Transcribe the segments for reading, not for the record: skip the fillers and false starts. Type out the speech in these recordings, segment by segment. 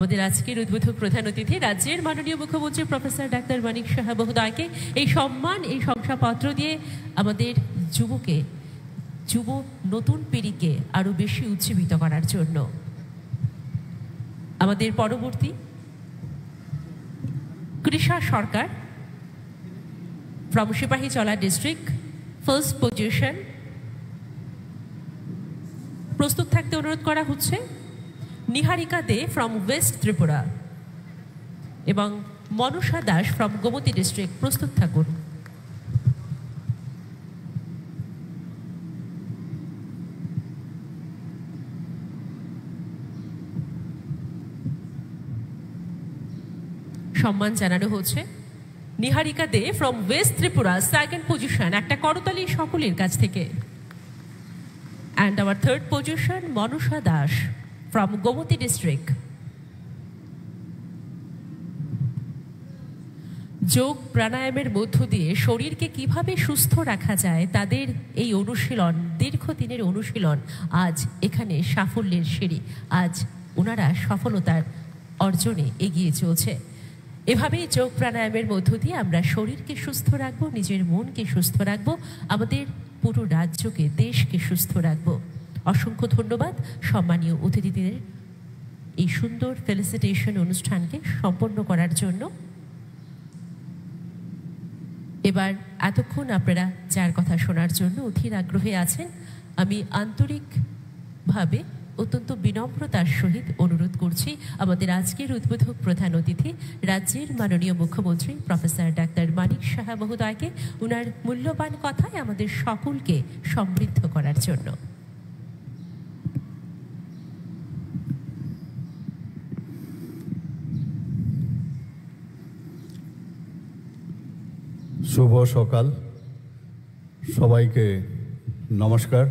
আমাদের আজকের উদ্বোধক প্রধান অতিথি রাজ্যের মাননীয় মুখ্যমন্ত্রী প্রফেসর ডাক্তার মানিক সাহা মহোদয়কে এই সম্মান এই শংসাপত্র দিয়ে আমাদের যুব নতুন পিঢ়িকে আরো বেশি উজ্জীবিত করার জন্য আমাদের পরবর্তী Krisha Sarkar from Sepahijala district first position প্রস্তুত থাকতে অনুরোধ করা হচ্ছে। নিহারিকা দে ফ্রম ওয়েস্ট ত্রিপুরা এবং মনসা দাস ফ্রম গোমতী ডিস্ট্রিক্ট প্রস্তুত থাকুন। সম্মান জানানো হচ্ছে Niharika De from west Tripura second position, একটা করতালি সকলের কাছ থেকে। And our third position Manasa Das from Gomoti district. যোগ প্রাণায়ামের মধ্য দিয়ে শরীরকে কিভাবে সুস্থ রাখা যায় তাদের এই অনুশীলন, দীর্ঘদিনের অনুশীলন আজ এখানে সাফল্যের সিঁড়ি। আজ ওনারা সফলতার অর্জনে এগিয়ে চলছে। এভাবেই যোগ প্রাণায়ামের মধ্য দিয়ে আমরা শরীরকে সুস্থ রাখবো, নিজের মনকে সুস্থ রাখবো, আমাদের পুরো রাজ্যকে দেশকে সুস্থ রাখবো। অসংখ্য ধন্যবাদ সম্মানীয় অতিথিদের এই সুন্দর ফেলিসিটেশন অনুষ্ঠানকে সম্পন্ন করার জন্য। এবার এতক্ষণ আপনারা যার কথা শোনার জন্য অধীর আগ্রহে আছেন, আমি আন্তরিকভাবে অত্যন্ত বিনম্রতার সহিত অনুরোধ করছি আমাদের আজকের উদ্বোধক প্রধান অতিথি রাজ্যের মাননীয় মুখ্যমন্ত্রী প্রফেসর ডাক্তার মানিক সাহা মহোদয়কে ওনার মূল্যবান কথায় আমাদের সকলকে সমৃদ্ধ করার জন্য। শুভ সকাল, সবাইকে নমস্কার।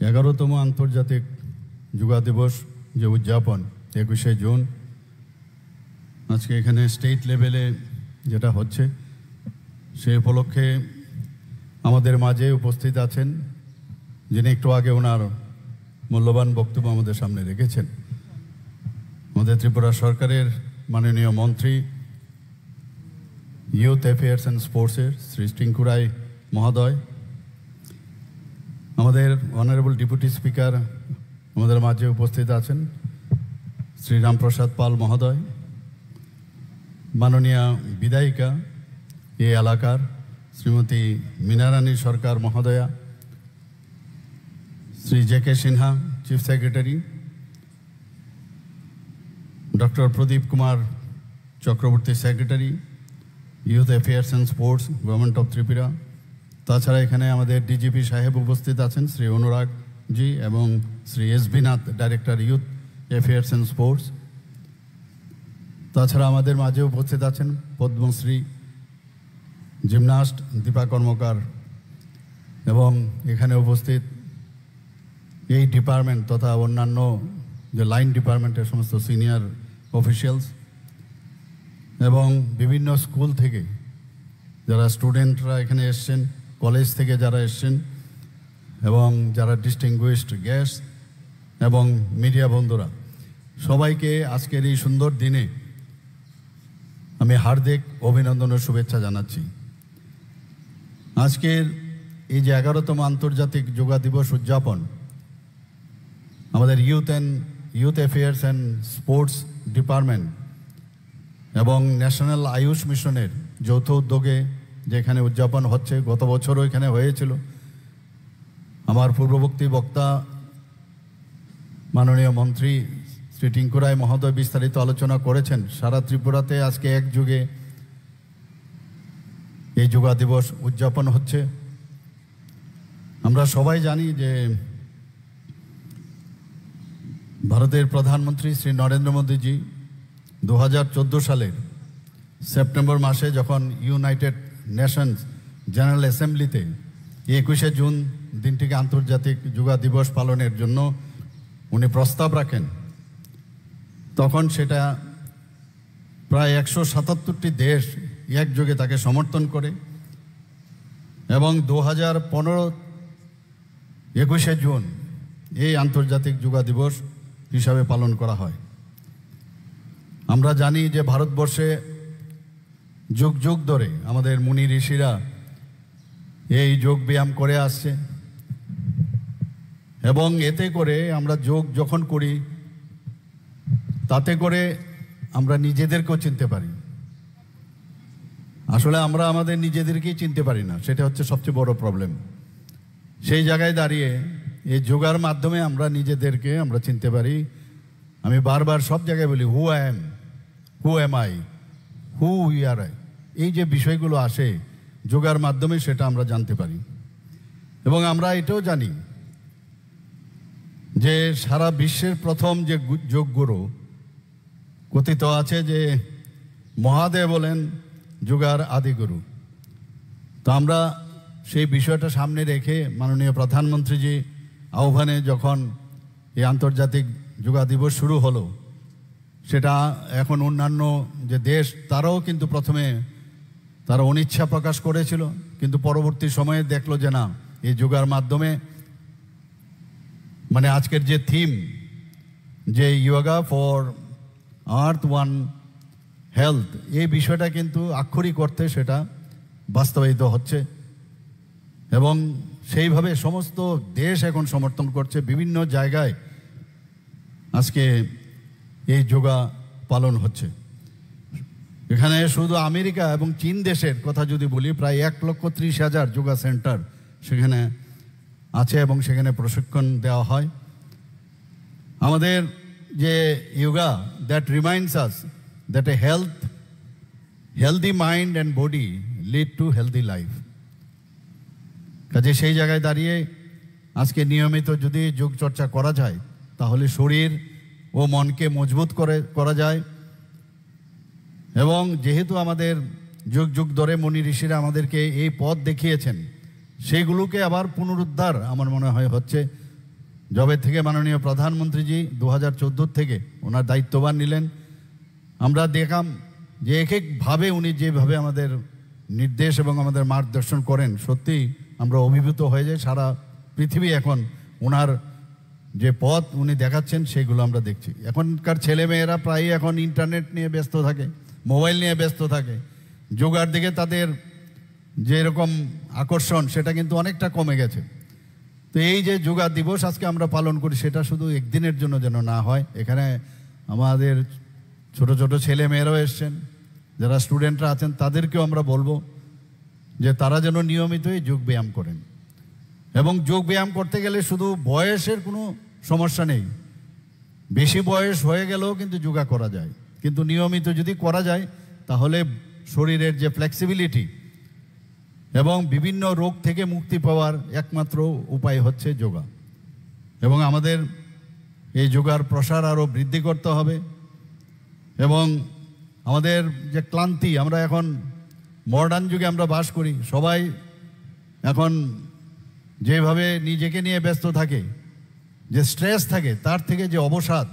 11তম আন্তর্জাতিক যোগা দিবস যে উদযাপন 21শে জুন আজকে এখানে স্টেট লেভেলে যেটা হচ্ছে, সেই উপলক্ষে আমাদের মাঝে উপস্থিত আছেন যিনি একটু আগে ওনার মূল্যবান বক্তব্য আমাদের সামনে রেখেছেন, আমাদের ত্রিপুরা সরকারের মাননীয় মন্ত্রী ইউথ অ্যাফেয়ার্স অ্যান্ড স্পোর্টসের শ্রী টিঙ্কু রায় মহোদয়, আমাদের অনারেবল ডেপুটি স্পিকার আমাদের মাঝে উপস্থিত আছেন শ্রী রামপ্রসাদ পাল মহোদয়, মাননীয় বিধায়িকা এই এলাকার শ্রীমতী মীনারানী সরকার মহোদয়া, Shri J K Sinha chief secretary, doctor Pradip Kumar Chakraborty secretary youth affairs and sports government of Tripura. তাছাড়া এখানে আমাদের ডিজিপি সাহেব উপস্থিত আছেন শ্রী অনুরাগ জি এবং Shri S B Nath director youth affairs and sports. তাছাড়া আমাদের মাঝে উপস্থিত আছেন পদ্মশ্রী জিমনাস্ট দীপা কর্মকার এবং এখানে উপস্থিত এই ডিপার্টমেন্ট তথা অন্যান্য যে লাইন ডিপার্টমেন্টের সমস্ত সিনিয়র অফিসিয়ালস এবং বিভিন্ন স্কুল থেকে যারা স্টুডেন্টরা এখানে এসছেন, কলেজ থেকে যারা এসছেন এবং যারা ডিস্টিংগুইশড গেস্ট এবং মিডিয়া বন্ধুরা, সবাইকে আজকের এই সুন্দর দিনে আমি হার্দিক অভিনন্দন ও শুভেচ্ছা জানাচ্ছি। আজকের এই যে 11তম আন্তর্জাতিক যোগা দিবস উদযাপন আমাদের youth affairs and sports department এবং ন্যাশনাল আয়ুষ মিশনের যৌথ উদ্যোগে যেখানে উদযাপন হচ্ছে, গত বছরও এখানে হয়েছিল। আমার পূর্ববর্তী বক্তা মাননীয় মন্ত্রী শ্রী টিঙ্কু রায় মহোদয় বিস্তারিত আলোচনা করেছেন। সারা ত্রিপুরাতে আজকে একযোগে এই যোগা দিবস উদযাপন হচ্ছে। আমরা সবাই জানি যে ভারতের প্রধানমন্ত্রী শ্রী নরেন্দ্র মোদীজি 2014 সালের সেপ্টেম্বর মাসে যখন ইউনাইটেড নেশনস জেনারেল অ্যাসেম্বলিতে 21শে জুন দিনটিকে আন্তর্জাতিক যোগা দিবস পালনের জন্য উনি প্রস্তাব রাখেন, তখন সেটা প্রায় 177টি দেশ একযোগে তাকে সমর্থন করে এবং 2015 21শে জুন এই আন্তর্জাতিক যোগা দিবস হিসাবে পালন করা হয়। আমরা জানি যে ভারতবর্ষে যুগ যুগ ধরে আমাদের মুনি ঋষিরা এই যোগ ব্যায়াম করে আসছে, এবং এতে করে আমরা যোগ যখন করি তাতে করে আমরা নিজেদেরকেও চিনতে পারি। আসলে আমরা আমাদের নিজেদেরকেই চিনতে পারি না, সেটা হচ্ছে সবচেয়ে বড় প্রবলেম। সেই জায়গায় দাঁড়িয়ে এই যোগার মাধ্যমে আমরা নিজেদেরকে আমরা চিনতে পারি। আমি বারবার সব জায়গায় বলি who am I, who we are I, এই যে বিষয়গুলো আসে যোগার মাধ্যমে সেটা আমরা জানতে পারি। এবং আমরা এটাও জানি যে সারা বিশ্বের প্রথম যে যোগগুরু কথিত আছে যে মহাদেব বলেন যোগার আদিগুরু। তো আমরা সেই বিষয়টা সামনে রেখে মাননীয় প্রধানমন্ত্রীজি আহ্বানে যখন এই আন্তর্জাতিক যোগা দিবস শুরু হলো, সেটা এখন অন্যান্য যে দেশ তারাও কিন্তু প্রথমে তারা অনিচ্ছা প্রকাশ করেছিল, কিন্তু পরবর্তী সময়ে দেখলো যে না, এই যোগার মাধ্যমে মানে আজকের যে থিম যে yoga for earth one health, এই বিষয়টা কিন্তু আক্ষরিক অর্থে সেটা বাস্তবায়িত হচ্ছে, এবং সেইভাবে সমস্ত দেশ এখন সমর্থন করছে। বিভিন্ন জায়গায় আজকে এই যোগা পালন হচ্ছে। এখানে শুধু আমেরিকা এবং চীন দেশের কথা যদি বলি, প্রায় 1,30,000 যোগা সেন্টার সেখানে আছে এবং সেখানে প্রশিক্ষণ দেওয়া হয়। আমাদের যে yoga that reminds us that a healthy mind and body lead to healthy life. কাজে সেই জায়গায় দাঁড়িয়ে আজকে নিয়মিত যদি যোগ চর্চা করা যায় তাহলে শরীর ও মনকে মজবুত করা যায়। এবং যেহেতু আমাদের যুগ যুগ ধরে মুনি ঋষিরা আমাদেরকে এই পথ দেখিয়েছেন, সেইগুলোকে আবার পুনরুদ্ধার আমার মনে হয় হচ্ছে। যবে থেকে মাননীয় প্রধানমন্ত্রীজি 2014 থেকে ওনার দায়িত্বভার নিলেন, আমরা দেখলাম যে এক একভাবে উনি যেভাবে আমাদের নির্দেশ এবং আমাদের মার্গদর্শন করেন, সত্যি আমরা অভিভূত হয়ে যাই। সারা পৃথিবী এখন ওনার যে পথ উনি দেখাচ্ছেন সেগুলো আমরা দেখছি। এখনকার ছেলেমেয়েরা প্রায়ই এখন ইন্টারনেট নিয়ে ব্যস্ত থাকে, মোবাইল নিয়ে ব্যস্ত থাকে। যোগার দিকে তাদের যেরকম আকর্ষণ সেটা কিন্তু অনেকটা কমে গেছে। তো এই যে যোগা দিবস আজকে আমরা পালন করি, সেটা শুধু একদিনের জন্য যেন না হয়। এখানে আমাদের ছোট ছোট ছেলে মেয়েরাও এসছেন, যারা স্টুডেন্টরা আছেন তাদেরকেও আমরা বলবো যে তারা যেন নিয়মিতই যোগ ব্যায়াম করেন। এবং যোগ ব্যায়াম করতে গেলে শুধু বয়সের কোনো সমস্যা নেই, বেশি বয়স হয়ে গেলেও কিন্তু যোগা করা যায়। কিন্তু নিয়মিত যদি করা যায় তাহলে শরীরের যে ফ্লেক্সিবিলিটি এবং বিভিন্ন রোগ থেকে মুক্তি পাওয়ার একমাত্র উপায় হচ্ছে যোগা। এবং আমাদের এই যোগার প্রসার আরও বৃদ্ধি করতে হবে। এবং আমাদের যে ক্লান্তি, আমরা এখন মডার্ন যুগে আমরা বাস করি, সবাই এখন যেভাবে নিজেকে নিয়ে ব্যস্ত থাকে, যে স্ট্রেস থাকে, তার থেকে যে অবসাদ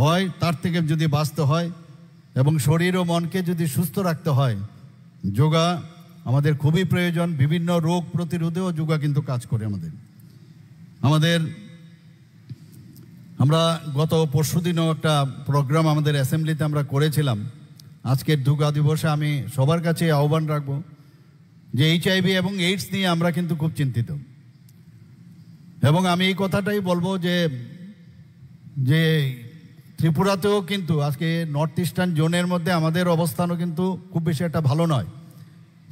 হয় তার থেকে যদি বাঁচতে হয় এবং শরীর ও মনকে যদি সুস্থ রাখতে হয়, যোগা আমাদের খুবই প্রয়োজন। বিভিন্ন রোগ প্রতিরোধেও যোগা কিন্তু কাজ করে আমরা গত পরশুদিনও একটা প্রোগ্রাম আমাদের অ্যাসেম্বলিতে আমরা করেছিলাম। আজকের যোগা দিবসে আমি সবার কাছে আহ্বান রাখবো যে HIV এবং এইডস নিয়ে আমরা কিন্তু খুব চিন্তিত। এবং আমি এই কথাটাই বলবো যে ত্রিপুরাতেও কিন্তু আজকে নর্থ ইস্টার্ন জোনের মধ্যে আমাদের অবস্থানও কিন্তু খুব বেশি একটা ভালো নয়।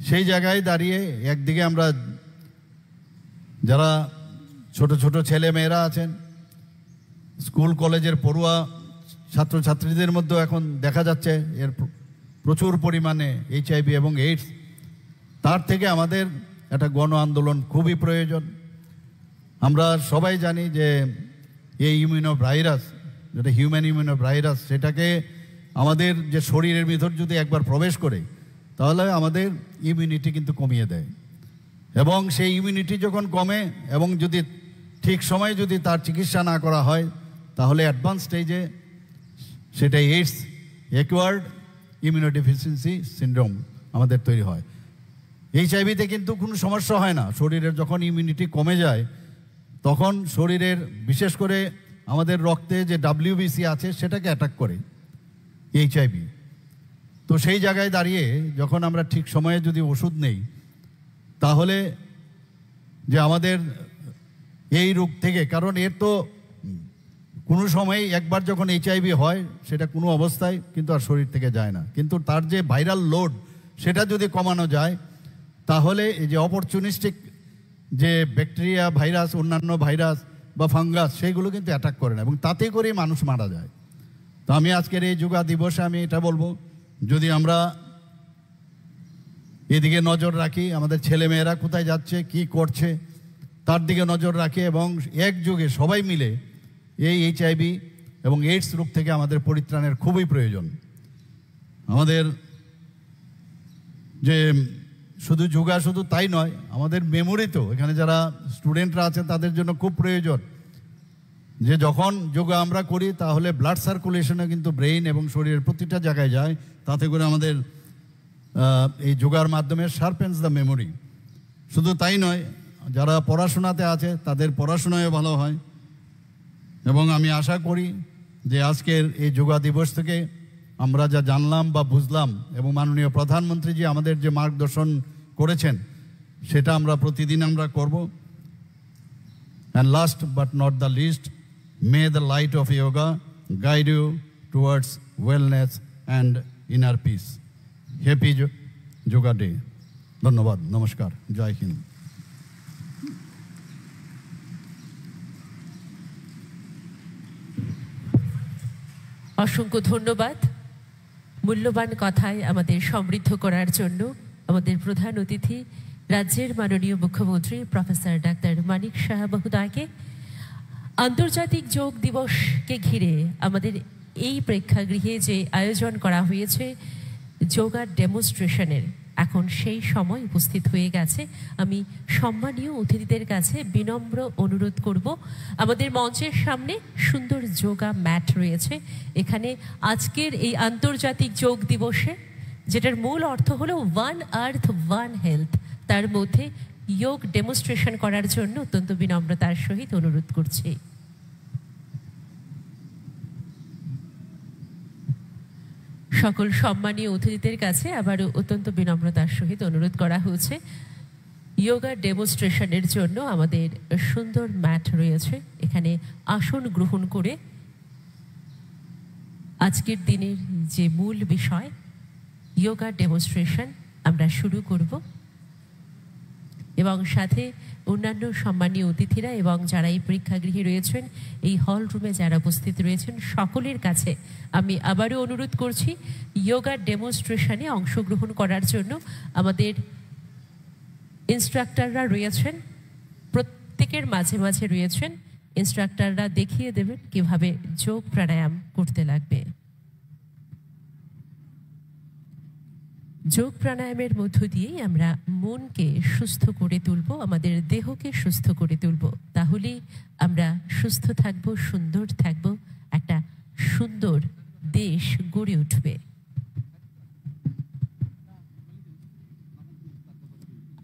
সেই জায়গায় দাঁড়িয়ে একদিকে আমরা যারা ছোট ছোট ছেলে মেয়েরা আছেন, স্কুল কলেজের পড়ুয়া ছাত্রছাত্রীদের মধ্যেও এখন দেখা যাচ্ছে এর প্রচুর পরিমাণে HIV এবং এইডস। তার থেকে আমাদের একটা গণ আন্দোলন খুবই প্রয়োজন। আমরা সবাই জানি যে এই ইমিউনো ভাইরাস, যেটা হিউম্যান ইমিউনো ভাইরাস, সেটাকে আমাদের যে শরীরের ভিতর যদি একবার প্রবেশ করে তাহলে আমাদের ইমিউনিটি কিন্তু কমিয়ে দেয়। এবং সেই ইমিউনিটি যখন কমে এবং যদি ঠিক সময়ে যদি তার চিকিৎসা না করা হয় তাহলে অ্যাডভান্স স্টেজে সেটা এইডস, অ্যাকুয়ার্ড ইমিউনোডেফিসিয়েন্সি সিনড্রোম আমাদের তৈরি হয়। HIVতে কিন্তু কোনো সমস্যা হয় না। শরীরের যখন ইমিউনিটি কমে যায় তখন শরীরের বিশেষ করে আমাদের রক্তে যে WBC আছে সেটাকে অ্যাটাক করে HIV। তো সেই জায়গায় দাঁড়িয়ে যখন আমরা ঠিক সময়ে যদি ওষুধ নেই, তাহলে যে আমাদের এই রোগ থেকে, কারণ এর তো কোনো সময় একবার যখন HIV হয় সেটা কোনো অবস্থায় কিন্তু আর শরীর থেকে যায় না, কিন্তু তার যে ভাইরাল লোড সেটা যদি কমানো যায়, তাহলে এই যে অপরচুনিস্টিক যে ব্যাকটেরিয়া, ভাইরাস, অন্যান্য ভাইরাস বা ফাঙ্গাস সেইগুলো কিন্তু অ্যাটাক করে না এবং তাতে করেই মানুষ মারা যায়। তো আমি আজকের এই যোগা দিবসে আমি এটা বলবো, যদি আমরা এদিকে নজর রাখি, আমাদের ছেলেমেয়েরা কোথায় যাচ্ছে, কি করছে তার দিকে নজর রাখি এবং একযোগে সবাই মিলে এই HIV এবং এইডস রোগ থেকে আমাদের পরিত্রাণের খুবই প্রয়োজন। আমাদের যে শুধু যোগা শুধু তাই নয়, আমাদের মেমোরি তো এখানে যারা স্টুডেন্টরা আছে তাদের জন্য খুব প্রয়োজন যে যখন যোগা আমরা করি তাহলে ব্লাড সার্কুলেশনে কিন্তু ব্রেইন এবং শরীরের প্রতিটা জায়গায় যায়, তাতে করে আমাদের এই যোগার মাধ্যমে শার্পেন্স দ্য মেমোরি। শুধু তাই নয়, যারা পড়াশোনাতে আছে তাদের পড়াশোনায় ভালো হয় এবং আমি আশা করি যে আজকের এই যোগা দিবস থেকে আমরা যা জানলাম বা বুঝলাম এবং মাননীয় প্রধানমন্ত্রীজি আমাদের যে মার্গদর্শন করেছেন সেটা আমরা প্রতিদিন আমরা করব। And last but not the least, may the light of yoga guide you towards wellness and inner peace. Happy yoga day. ধন্যবাদ, নমস্কার, জয় হিন্দ। অসংখ্য ধন্যবাদ মূল্যবান কথায় আমাদের সমৃদ্ধ করার জন্য। আমাদের প্রধান অতিথি রাজ্যের মাননীয় মুখ্যমন্ত্রী প্রফেসর ডাক্তার মানিক সাহা মহোদয়কে। আন্তর্জাতিক যোগ দিবসকে ঘিরে আমাদের এই প্রেক্ষাগৃহে যে আয়োজন করা হয়েছে যোগা ডেমনস্ট্রেশনের, এখন সেই সময় উপস্থিত হয়ে গেছে। আমি সম্মানীয় অতিথিদের কাছে বিনম্র অনুরোধ করব, আমাদের মঞ্চের সামনে সুন্দর যোগা ম্যাট রয়েছে। এখানে আজকের এই আন্তর্জাতিক যোগ দিবসে, যেটার মূল অর্থ হলো ওয়ান আর্থ ওয়ান হেলথ, তার মধ্যে যোগ ডেমনস্ট্রেশন করার জন্য অত্যন্ত বিনম্রতার সহিত অনুরোধ করছি। সকল সম্মানীয় অতিথিদের কাছে আবারও অত্যন্ত বিনম্রতার সহিত অনুরোধ করা হয়েছে, যোগা ডেমনস্ট্রেশনের জন্য আমাদের সুন্দর ম্যাট রয়েছে, এখানে আসন গ্রহণ করে আজকের দিনের যে মূল বিষয় যোগা ডেমনস্ট্রেশন আমরা শুরু করব। এবং সাথে অন্যান্য সম্মানীয় অতিথিরা এবং যারা এই পরীক্ষাগৃহে রয়েছেন, এই হল রুমে যারা উপস্থিত রয়েছেন, সকলের কাছে আমি আবারও অনুরোধ করছি যোগা ডেমনস্ট্রেশনে অংশগ্রহণ করার জন্য। আমাদের ইনস্ট্রাক্টররা রয়েছেন, প্রত্যেকের মাঝে মাঝে রয়েছেন ইনস্ট্রাক্টররা, দেখিয়ে দেবেন কিভাবে যোগ প্রাণায়াম করতে লাগবে। যোগ প্রাণায়ামের মধ্য দিয়েই আমরা মনকে সুস্থ করে তুলব, আমাদের দেহকে সুস্থ করে তুলব, তাহলেই আমরা সুস্থ থাকব, সুন্দর থাকব, একটা সুন্দর দেশ গড়ে উঠবে।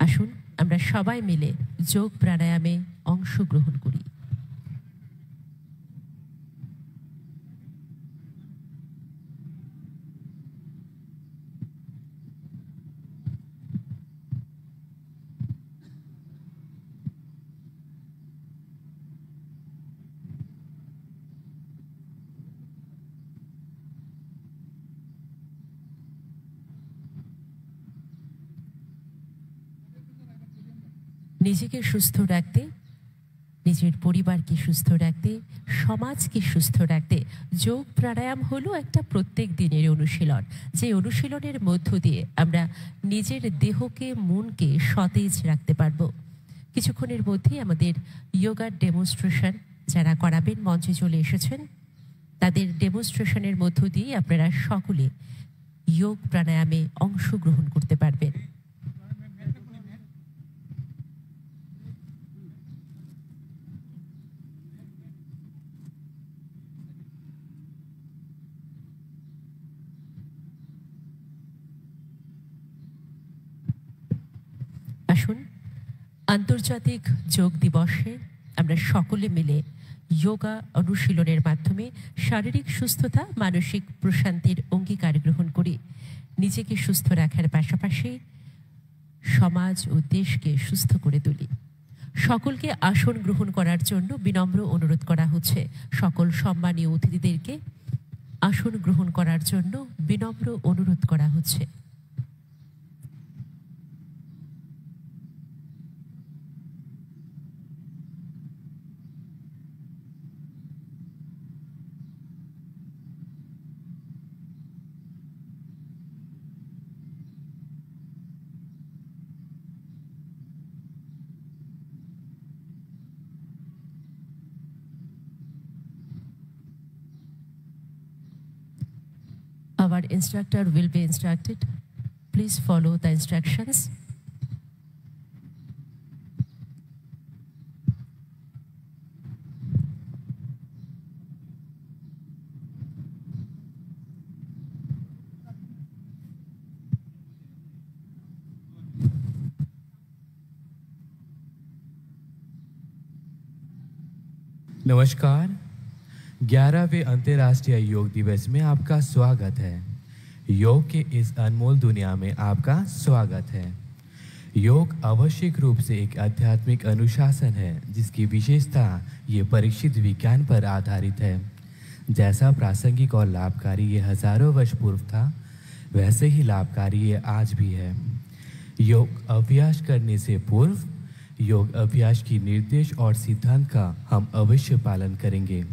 আসুন আমরা সবাই মিলে যোগ প্রাণায়ামে অংশগ্রহণ করি। নিজেকে সুস্থ রাখতে, নিজের পরিবারকে সুস্থ রাখতে, সমাজকে সুস্থ রাখতে যোগ প্রাণায়াম হলো একটা প্রত্যেক দিনের অনুশীলন, যে অনুশীলনের মধ্য দিয়ে আমরা নিজের দেহকে, মনকে সতেজ রাখতে পারবো। কিছুক্ষণের মধ্যেই আমাদের যোগার ডেমনস্ট্রেশন যারা করাবেন মঞ্চে চলে এসেছেন, তাদের ডেমনস্ট্রেশনের মধ্য দিয়ে আপনারা সকলে যোগ প্রাণায়ামে অংশগ্রহণ করতে পারবেন। আসুন আন্তর্জাতিক যোগ দিবসে আমরা সকলে মিলে যোগা অনুশীলনের মাধ্যমে শারীরিক সুস্থতা, মানসিক প্রশান্তির অঙ্গীকার গ্রহণ করে নিজেকে সুস্থ রাখার পাশাপাশি সমাজ ও দেশকে সুস্থ করে তুলি। সকলকে আসন গ্রহণ করার জন্য বিনম্র অনুরোধ করা হচ্ছে। সকল সম্মানীয় অতিথিদেরকে আসন গ্রহণ করার জন্য বিনম্র অনুরোধ করা হচ্ছে। Our instructor will be instructed. Please follow the instructions. नमस्कार। 11वें अंतर्राष्ट्रीय योग दिवस में आपका स्वागत है। योग के इस अनमोल दुनिया में आपका स्वागत है। योग आवश्यक रूप से एक आध्यात्मिक अनुशासन है जिसकी विशेषता ये परीक्षित विज्ञान पर आधारित है। जैसा प्रासंगिक और लाभकारी ये हजारों वर्ष पूर्व था, वैसे ही लाभकारी ये आज भी है। योग अभ्यास करने से पूर्व योग अभ्यास की निर्देश और सिद्धांत का हम अवश्य पालन करेंगे,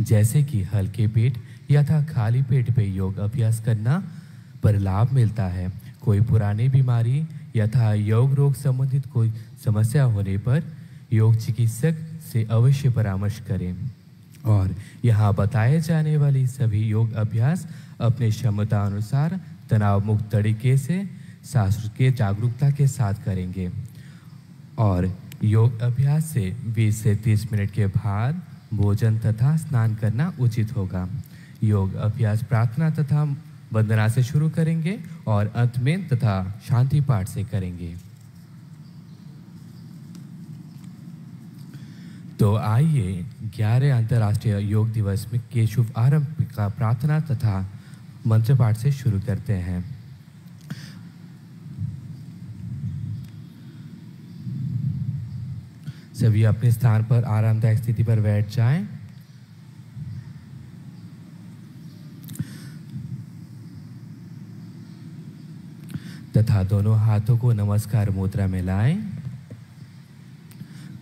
जैसे कि हल्के पेट या खाली पेट पे योग अभ्यास करना पर लाभ मिलता है। कोई पुरानी बीमारी या योग रोग संबंधित कोई समस्या होने पर योग चिकित्सक से अवश्य परामर्श करें। और यहाँ बताए जाने वाली सभी योग अभ्यास अपने क्षमता अनुसार तनाव मुक्त तरीके से शास्त्र के जागरूकता के साथ करेंगे। और योग अभ्यास से 20 से 30 मिनट के बाद भोजन तथा स्नान करना उचित होगा। योग अभ्यास प्रार्थना तथा वंदना से शुरू करेंगे और अंत में तथा शांति पाठ से करेंगे। तो आइए 11 अंतर्राष्ट्रीय योग दिवस में के शुभ आरंभ का प्रार्थना तथा मंत्र पाठ से शुरू करते हैं। सभी अपने स्थान पर आरामदायक स्थिति पर बैठ जाएं। तथा दोनों हाथों को नमस्कार मुद्रा में लाएं।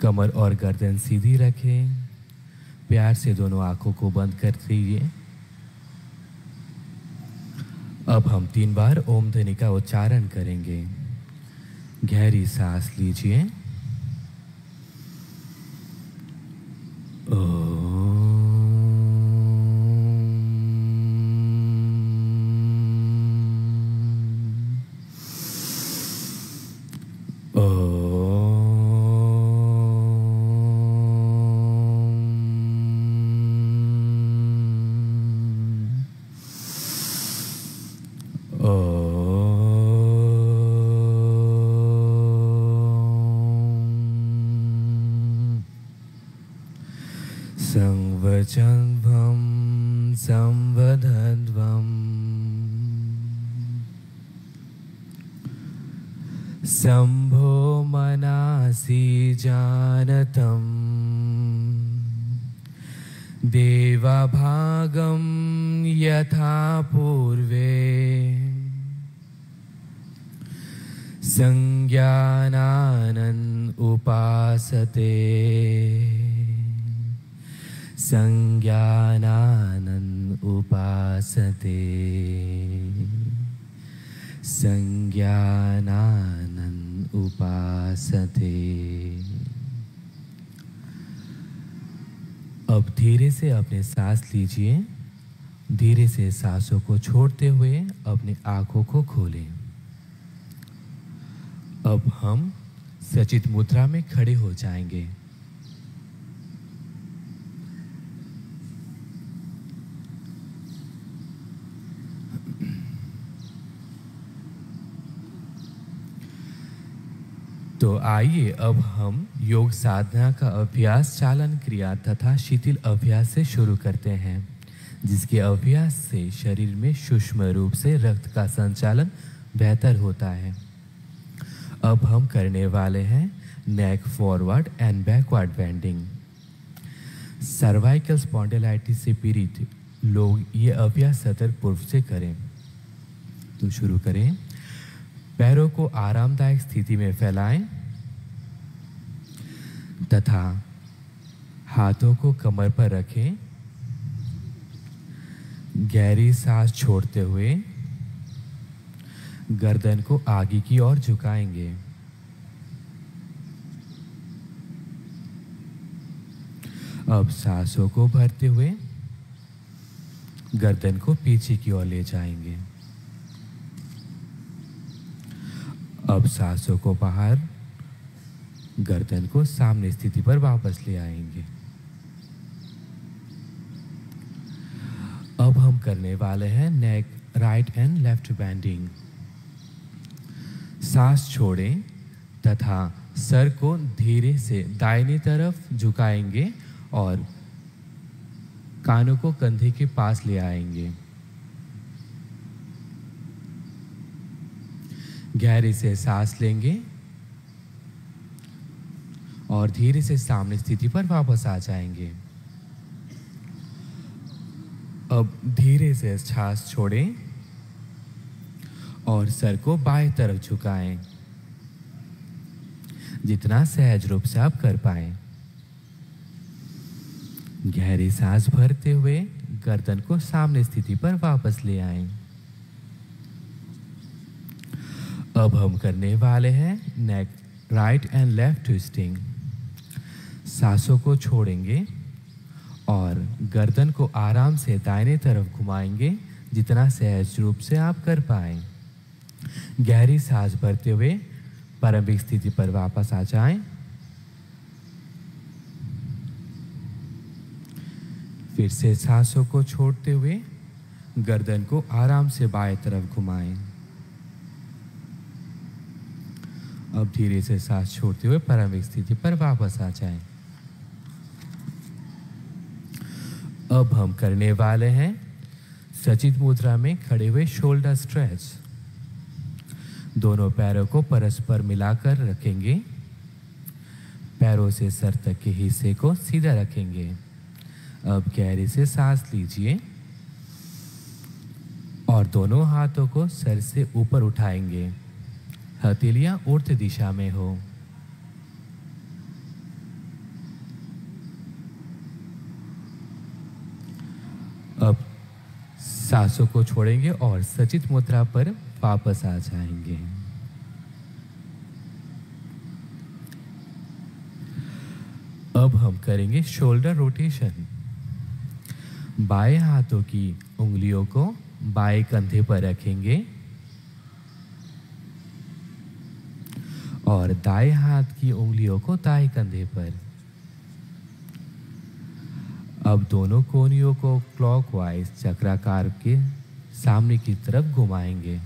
कमर और गर्दन सीधी रखें। प्यार से दोनों आंखों को बंद कर दीजिए। अब हम 3 बार ओम ध्वनि का उच्चारण करेंगे। गहरी सांस लीजिए। संवचनभं संवदध्वं शम्भो मनासि जानतं देवभागं यथा पूर्वे संज्ञानानन् उपासते संज्ञानानन् उपासते संज्ञानानन् उपासते। अब धीरे से अपने सांस लीजिए। धीरे से सांसों को छोड़ते हुए अपनी आंखों को खोलें। अब हम सचित मुद्रा में खड़े हो जाएंगे। तो आइए अब हम योग साधना का अभ्यास चालन क्रिया तथा शिथिल अभ्यास से शुरू करते हैं, जिसके अभ्यास से शरीर में सूक्ष्म रूप से रक्त का संचालन बेहतर होता है। अब हम करने वाले हैं neck forward and backward bending. Cervical spondylitis से पीड़ित लोग ये अभ्यास सतर्कपूर्व से करें। तो शुरू करें। पैरों को आरामदायक स्थिति में फैलाएं तथा हाथों को कमर पर रखें। गहरी सांस छोड़ते हुए गर्दन को आगे की ओर झुकाएंगे। अब सांसों को भरते हुए गर्दन को पीछे की ओर ले जाएंगे। अब सांसों को बाहर, गर्दन को सामने स्थिति पर वापस ले आएंगे। अब हम करने वाले हैं नेक राइट एंड लेफ्ट बेंडिंग। सांस छोड़ें तथा सर को धीरे से दाहिनी तरफ झुकाएंगे और कानों को कंधे के पास ले आएंगे। गहरे से सांस लेंगे और धीरे से सामने स्थिति पर वापस आ जाएंगे। अब धीरे से सांस छोड़ें और सर को बाएं तरफ झुकाएं, जितना सहज रूप से आप कर पाएं। गहरी सांस भरते हुए गर्दन को सामने स्थिति पर वापस ले आएं। अब हम करने वाले हैं नेक राइट एंड लेफ्ट ट्विस्टिंग। सांसों को छोड़ेंगे और गर्दन को आराम से दाहिने तरफ घुमाएंगे, जितना सहज रूप से आप कर पाएं। गहरी सांस भरते हुए प्रारंभिक स्थिति पर वापस आ जाएं। फिर से सांसों को छोड़ते हुए गर्दन को आराम से बाएं तरफ घुमाएं। अब धीरे से सांस छोड़ते हुए प्रारंभिक स्थिति पर वापस आ जाएं। अब हम करने वाले हैं सचित मुद्रा में खड़े हुए शोल्डर स्ट्रेच। दोनों पैरों को परस्पर मिलाकर रखेंगे। पैरों से सर तक के हिस्से को सीधा रखेंगे। अब गहरे से सांस लीजिए और दोनों हाथों को सर से ऊपर उठाएंगे। हथेलियां ऊर्ध्व दिशा में हो। अब सांसों को छोड़ेंगे और सचित मुद्रा पर वापस आ जाएंगे। अब हम करेंगे शोल्डर रोटेशन। बाएं हाथों की उंगलियों को बाएं कंधे पर रखेंगे और दाएं हाथ की उंगलियों को दाएं कंधे पर। अब दोनों कोहनियों को क्लॉकवाइज चक्राकार के सामने की तरफ घुमाएंगे।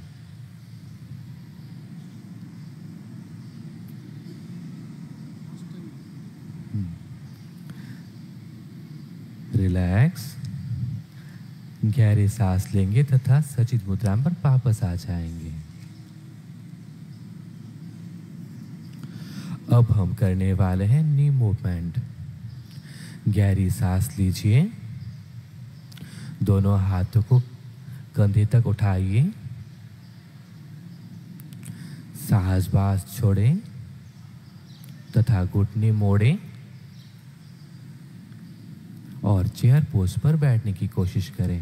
रिलैक्स। गहरे सांस लेंगे तथा सचित मुद्रा पर वापस आ जाएंगे। अब हम करने वाले हैं नी मूवमेंट। गहरी सांस लीजिए। दोनों हाथों को कंधे तक उठाइए। सांस बास छोड़ें तथा घुटने मोड़ें और चेयर पोज पर बैठने की कोशिश करें।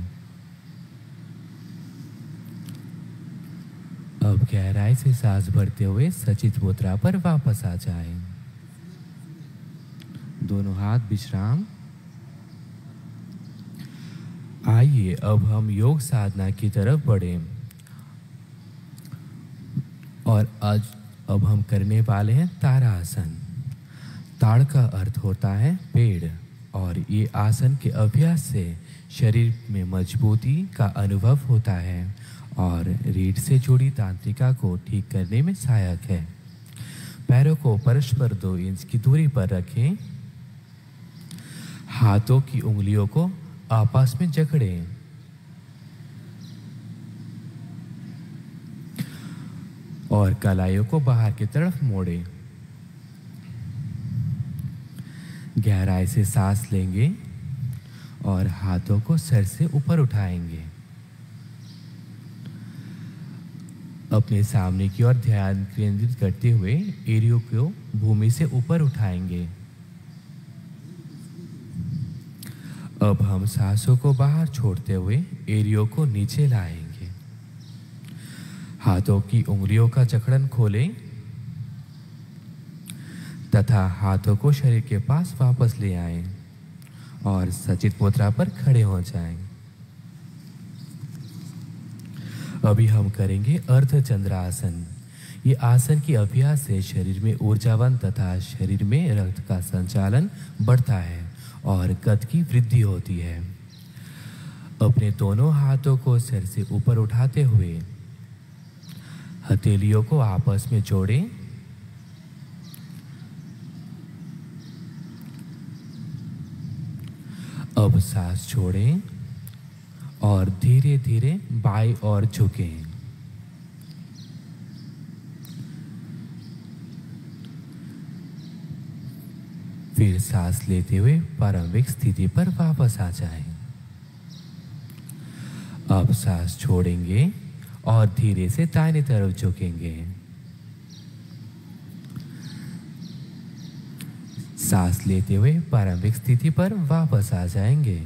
अब गहराई से सांस भरते हुए सचित मुद्रा पर वापस आ जाएं। दोनों हाथ विश्राम। आइए अब हम योग साधना की तरफ बढ़ें और आज अब हम करने वाले हैं ताड़ासन। ताड़ का अर्थ होता है पेड़ और ये आसन के अभ्यास से शरीर में मजबूती का अनुभव होता है और रीढ़ से जुड़ी तांत्रिका को ठीक करने में सहायक है। पैरों को परस्पर 2 इंच की दूरी पर रखें। हाथों की उंगलियों को आपस में जकड़ें। और कलाइयों को बाहर की तरफ मोड़ें। गहराई से सांस लेंगे और हाथों को सर से ऊपर उठाएंगे। अपने सामने की ओर ध्यान केंद्रित करते हुए एड़ियों को भूमि से ऊपर उठाएंगे। अब हम सांसों को बाहर छोड़ते हुए एड़ियों को नीचे लाएंगे। हाथों की उंगलियों का जकड़न खोलें तथा हाथों को शरीर के पास वापस ले आएं और सचित मुद्रा पर खड़े हो जाएं। अभी हम करेंगे अर्धचंद्रासन। ये आसन के अभ्यास से शरीर में ऊर्जावान तथा शरीर में रक्त का संचालन बढ़ता है और कद की वृद्धि होती है। अपने दोनों हाथों को सिर से ऊपर उठाते हुए हथेलियों को आपस में जोड़ें। अब सांस छोड़ें और धीरे धीरे बाईं ओर झुकें। फिर सांस लेते हुए प्रारंभिक स्थिति पर वापस आ जाएं। अब सांस छोड़ेंगे और धीरे से दाहिनी तरफ झुकेंगे। सांस लेते हुए प्रारंभिक स्थिति पर वापस आ जाएंगे।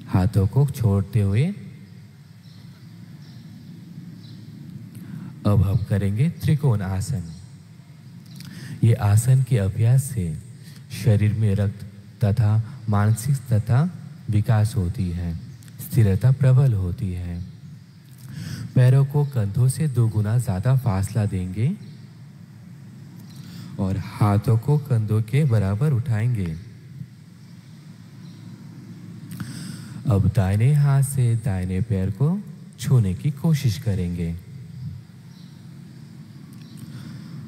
हाथों को छोड़ते हुए अब हम करेंगे त्रिकोण आसन। ये आसन के अभ्यास से शरीर में रक्त तथा मानसिक तथा विकास होती है, स्थिरता प्रबल होती है। पैरों को कंधों से 2 गुना ज्यादा फासला देंगे और हाथों को कंधों के बराबर उठाएंगे। अब दाहिने हाथ से दाहिने पैर को छूने की कोशिश करेंगे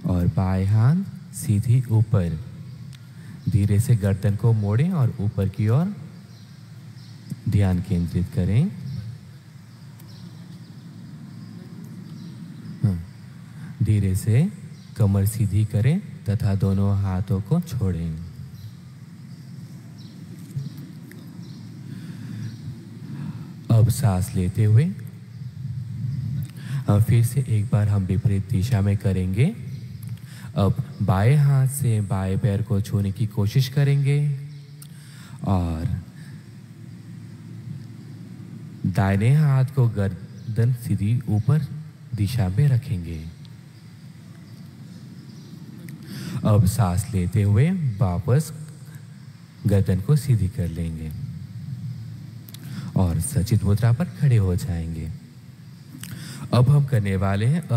और बाएं हाथ सीधी ऊपर। धीरे से गर्दन को मोड़ें और ऊपर की ओर ध्यान केंद्रित करें। धीरे से कमर सीधी करें तथा दोनों हाथों को छोड़ें। अब सांस लेते हुए फिर से एक बार हम विपरीत दिशा में करेंगे। अब बाएं हाथ से बाएं पैर को छूने की कोशिश करेंगे और दाहिने हाथ को गर्दन सीधी ऊपर दिशा में रखेंगे। अब सांस लेते हुए वापस गर्दन को सीधी कर लेंगे और सचित मुद्रा पर खड़े हो जाएंगे। अब हम करने वाले हैं